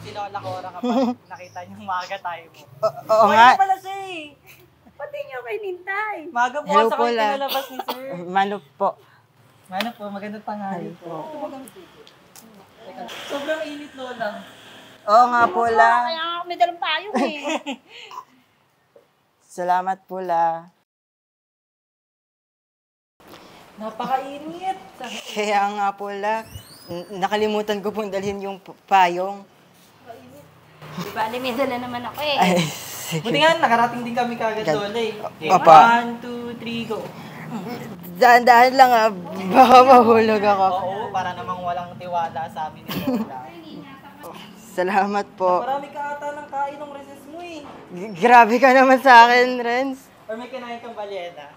si Lola Cora kapag nakita niyong maaga tayo mo. Oo nga. Ano pala siya eh. Pati niyo kay Nintay. Maaga po Hello sa po, kayo La. pinalabas ni Sir. Mano po. Ano po, magandang tanghali po. Teka, sobrang init, Lola. Oo nga po, La. Kaya nga may dalang payong eh. Salamat po, La. Napakainit. Kaya nga po, La. Nakalimutan ko pong dalhin yung payong. Di ba, may dala naman ako eh. Ay, Buti nga, nakarating din kami kagad, Lola eh. Okay, Papa. 1, 2, 3, go. Daan-daan lang ah. Baka mahulog ako. Oo, para namang walang tiwala sa amin ni Lola. Salamat po. Marami ka ata ng kain ng recess mo eh. Grabe ka naman sa akin, Renz. Or may kinain kang balyena.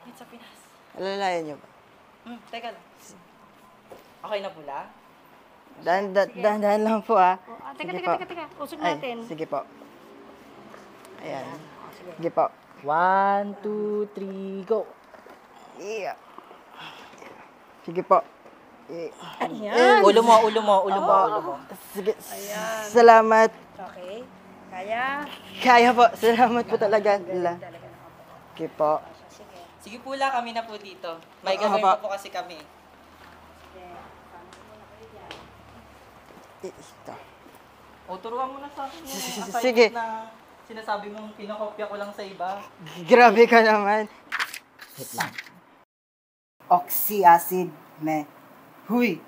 Hit sa Pinas. Alalayan niyo ba? Teka lang. Okay na pula? Dahan-dahan lang po ah. Teka. Usog natin. Sige po. Ayan. Sige po. 1, 2, 3, go. Yeah. Sige po. Ayan. Ulo mo. Sige. Salamat. Okay. Kaya? Kaya po. Salamat po talaga. La. Sige po. Sige pula, kami na po dito. May Oo, gagawin pa. po kasi kami. Ito. O, turuan mo na sa akin yung assignment Sige. na sinasabi mong kinokopya ko lang sa iba. Grabe ka naman. Wait lang. Oxy-acid, me. Huy.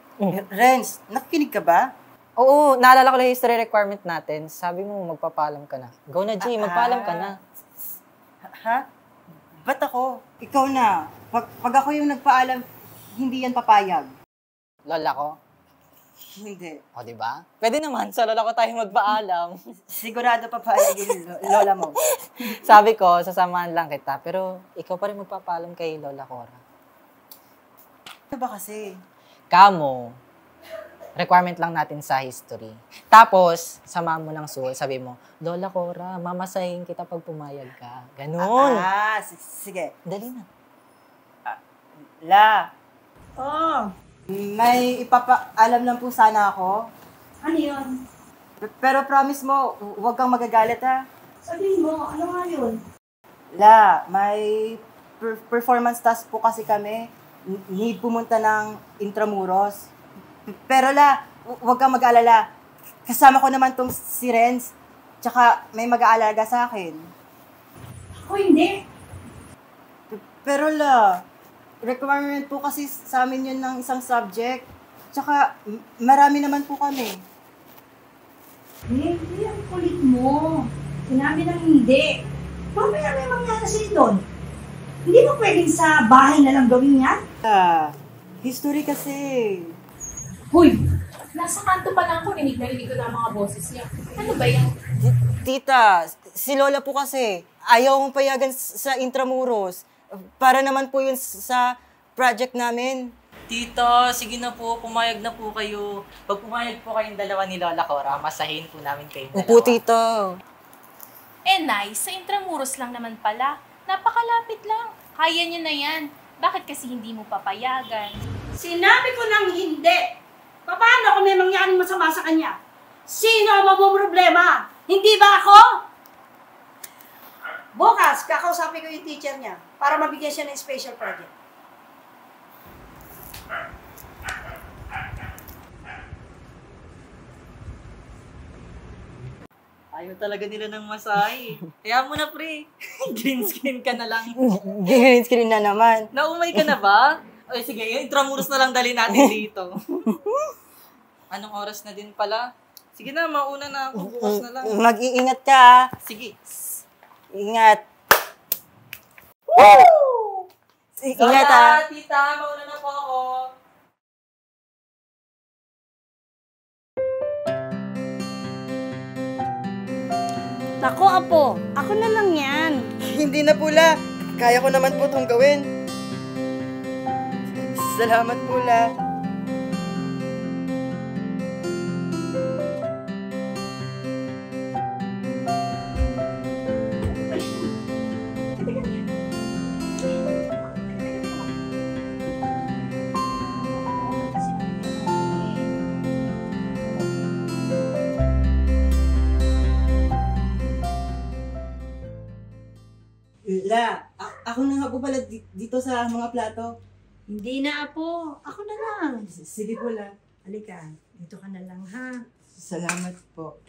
Renz, nakikinig ka ba? Oo, naalala ko lang yung history requirement natin. Sabi mo, magpapaalam ka na. Go na, G. Magpaalam ka na. Ha? Ba't ako? Ikaw na. Pag ako yung nagpaalam, hindi yan papayag. Lola ko. Hindi. O, di ba? Pwede naman, sa lola ko tayo magpaalam. Sigurado papayag yung lola mo. Sabi ko, sasamahan lang kita. Pero ikaw pa rin magpapaalam kay Lola Cora. Ano ba kasi? Kamo, requirement lang natin sa history. Tapos, samahan mo ng suwal. Sabi mo, Lola Cora, mamasahin kita pag pumayag ka. Ganun. Sige. Dali na. La, Oh, may ipapaalam lang po sana ako. ano yun? Pero promise mo, huwag kang magagalit ha. Sabihin mo, ano nga yun? La, may performance task po kasi kami. Need pumunta ng Intramuros. Pero la, huwag kang mag-alala. Kasama ko naman tong si Renz. Tsaka may mag-aalaga sa akin. Ako hindi. Pero la, requirement po kasi sa amin yun ng isang subject. Tsaka marami naman po kami. Hindi, ang kulit mo. Sinabi ng hindi. Mamaya may mangyari sa'yo doon. Hindi mo pwedeng sa bahay na lang gawin yan? History kasi. Hoy! Nasa kanto pa lang ako, narinig ko na ang mga boses niya. Ano ba yan? Tita, si Lola po kasi. Ayaw kong payagan sa Intramuros. Para naman po yun sa project namin. Tita, sige na po, pumayag na po kayo. Pag pumayag po kayong dalawa ni Lola Cora, masahin po namin kayong dalawa. Upo, tita. Eh, nice. Sa Intramuros lang naman pala. Napakalapit lang. Kaya niyo na yan. Bakit kasi hindi mo papayagan? Sinabi ko ng hindi. Paano kung may mangyaring masama sa kanya? Sino ang problema? Hindi ba ako? Bukas, kakausapin ko yung teacher niya para mabigyan siya ng special project. Ayaw talaga nila ng masahe. Kaya mo na, pre. Green screen ka na lang. Green screen na naman. Naumay ka na ba? Ay, sige, yung Intramuros na lang dali natin dito. Anong oras na din pala? Sige na, mauna na ako. Bukas na lang. Mag-iingat ka. ah. Sige. Ingat. Woo! Ingat Lola, ah. tita, mauna na po ako. Naku, Apo. Ako na lang yan. Hindi na pula. Kaya ko naman po itong gawin. Salamat pula. ako na nga po pala dito sa mga plato. Hindi na, Apo. Ako na lang. Sige po la. Halika, dito ka na lang, ha? Salamat po.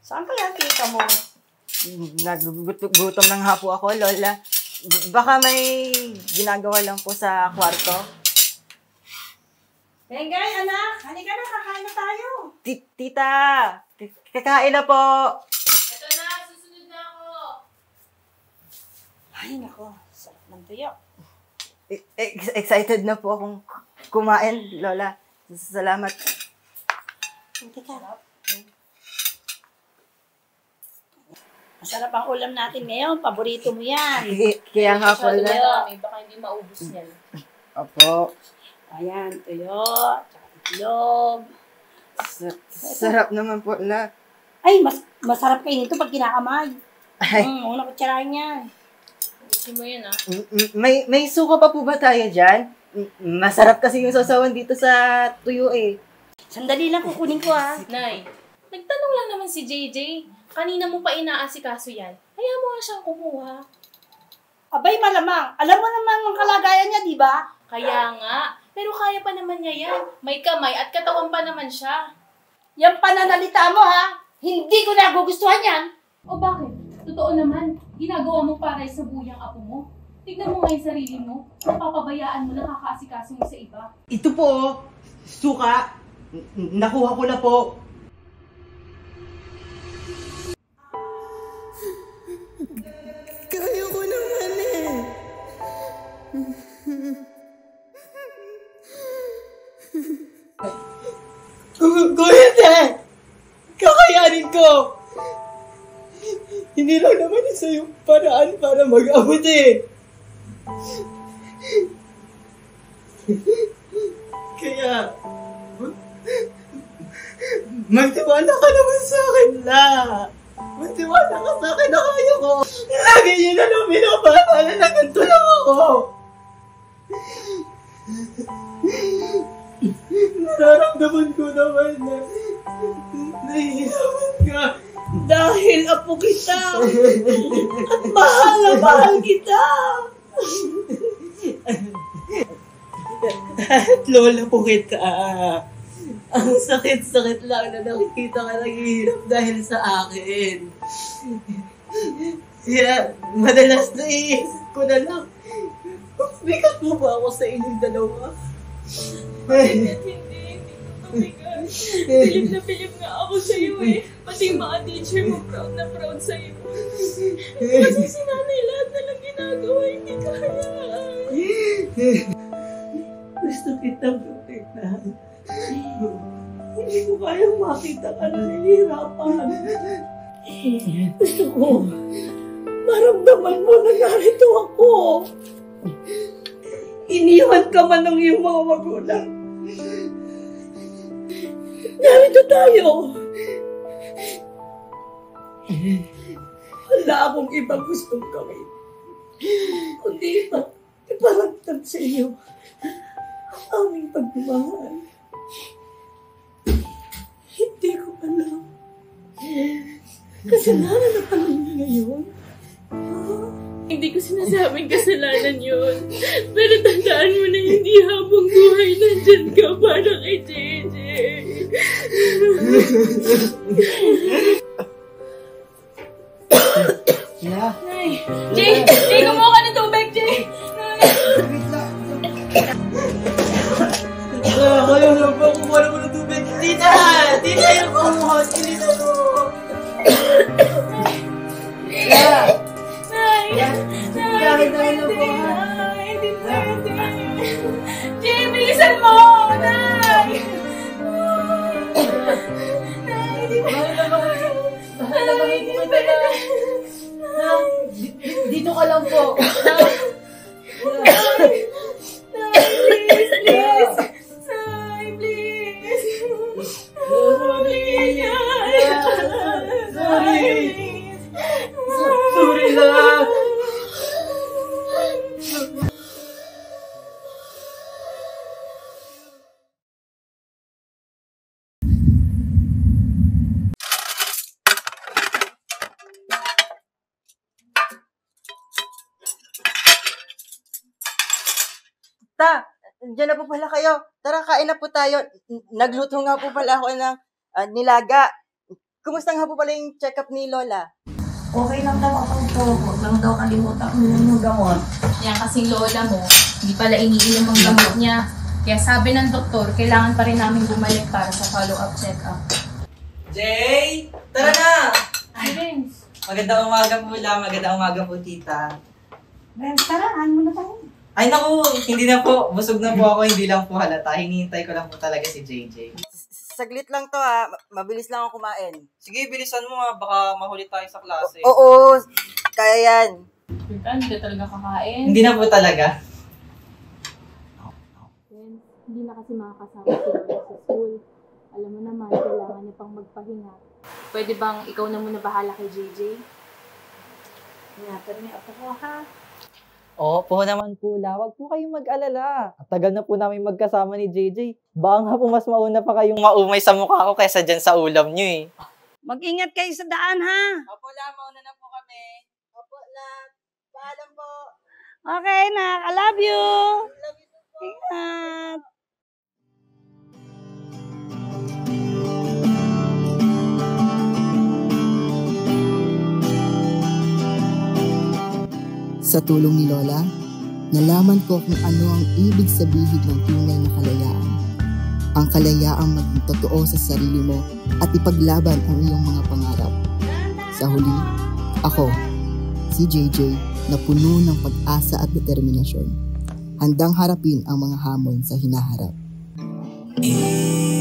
Saan kaya kita mo? Nagugutom na nga po ako, Lola. Baka may ginagawa lang po sa kwarto. Bengay, anak! Halika na, kakain na tayo. Tita! Kakain na po! Ito na, susunod na ako. Ay, nako. Sarap ng tuyo. Excited na po akong kumain, Lola. Salamat. Teka. Masarap ang ulam natin ngayon. Paborito mo yan. Kaya nga po, Masyado Lola. marami, baka hindi maubos niyan. Opo. Ayan, tuyo. Tsaka itlog. Sarap naman po, Lola. Ay, masarap kayo nito pag kinakamay. Ay. Una kutsarahin yan. Ubusin mo yan, ah. May suka pa po ba tayo dyan? Masarap kasi yung sasawan dito sa tuyo eh. Sandali lang, kukunin ko ha. Nay, nagtanong lang naman si JJ. Kanina mo pa inaasikaso yan. Kaya mo nga siyang kumuha. Abay, malamang. Alam mo naman ang kalagayan niya, di ba? Kaya nga. Pero kaya pa naman niya yan. May kamay at katawan pa naman siya. Yung pananalita mo ha, hindi ko nagugustuhan yan. O bakit? Totoo naman. Ginagawa mo para sa buyang apo mo. Tignan mo nga yung sarili mo. Napapabayaan mo, nakakaasikaso mo sa iba. Ito po, suka. Nakuha ko na po. Kaya ko naman eh. Kuya te! Kakayanin ko! Hindi lang naman isa yung paraan para mag-abot eh. Kaya, magtiwala ka naman sa akin, La. Magtiwala ka sa akin na kaya ko. Lagi niyo na lang pinapaalala na ganito lang ako. Nararamdaman ko naman na nahihirapan ka dahil apo kita at mahal na mahal kita. At lola po kita. Ang sakit-sakit lang na nakikita ka naghihirap dahil sa akin. Kaya madalas naiisip ko na lang, bigat mo ba ako sa inyong dalawa? Hindi ko tumigas. Bilib na bilib nga ako sa'yo eh. Pati yung mga teacher mo proud na proud sa'yo. Kasi si nanay lahat na lang ginagawa, hindi kaya. Gusto kitang protektahan. Hindi ko kayang makita ka na nahihirapan. Gusto ko, maramdaman mo na narito ako. Iniwan ka man ng iyong mga magulang. Narito tayo. Wala akong ibang gustong gawin. Kundi iparagtag sa iyo ang aming pagmamahal. Hindi ko alam. Kasalanan na pala ngayon. Hindi ko sinasabing kasalanan yun. Pero tandaan mo na hindi habang buhay nandyan ka para kay JJ. Yeah. Nay! Jay! Jay, kumuha ka ng tubig, Jay! Kayo na ba? Kumuha na mo ng tubig. Tita! Tita yung kumuha. Tita mo. Yeah. Nay! Gamit namin na po, ha? Nay! Hindi pwede! Jay, bilisan mo! Nay! Nay! Hindi pwede! Nay! Hindi pwede! Dito ka lang po. Nay, please! Nay, please! Nandiyan na po pala kayo. Tara, kain na po tayo. Nagluto nga po pala ako ng nilaga. Kumusta nga po pala yung check-up ni Lola? Okay lang daw ako ito. Huwag lang daw kalimutan yung gamot. Yan kasing lola mo, hindi pala iniinom ang gamot niya. Kaya sabi ng doktor, kailangan pa rin namin bumalik para sa follow-up check-up. Jay! Tara na! Ay, Vince. Magandang umaga po lang. Magandang umaga po, tita. Tara, ano na tayo? Ay naku, hindi na po. Busog na po ako, hindi lang po halata. Hinihintay ko lang po talaga si JJ. Saglit lang to ha. Mabilis lang ako kumain. Sige, bilisan mo ha. Baka mahuli tayo sa klase. Oo, kaya yan. Tita, hindi ka talaga kakain. Hindi na po talaga. Vince, hindi na kasi makakasama si Lola sa school. Alam mo naman, kailangan niya pang magpahinga. Pwede bang ikaw na muna bahala kay JJ? Ingatan niya ako ko ha. Opo naman po, Huwag po kayong mag-alala. At tagal na po namin magkasama ni JJ. Baka nga po mas mauna pa kayong maumay sa mukha ko kaysa dyan sa ulam nyo eh. Mag-ingat kayo sa daan ha. Opo la, mauna na po kami. Opo, paalam po. Okay na, I love you. Ingat. Sa tulong ni Lola, nalaman ko kung ano ang ibig sabihin ng tunay na kalayaan. Ang kalayaang maging totoo sa sarili mo at ipaglaban ang iyong mga pangarap. Sa huli, ako, si JJ, na puno ng pag-asa at determinasyon, handang harapin ang mga hamon sa hinaharap. Sa'yo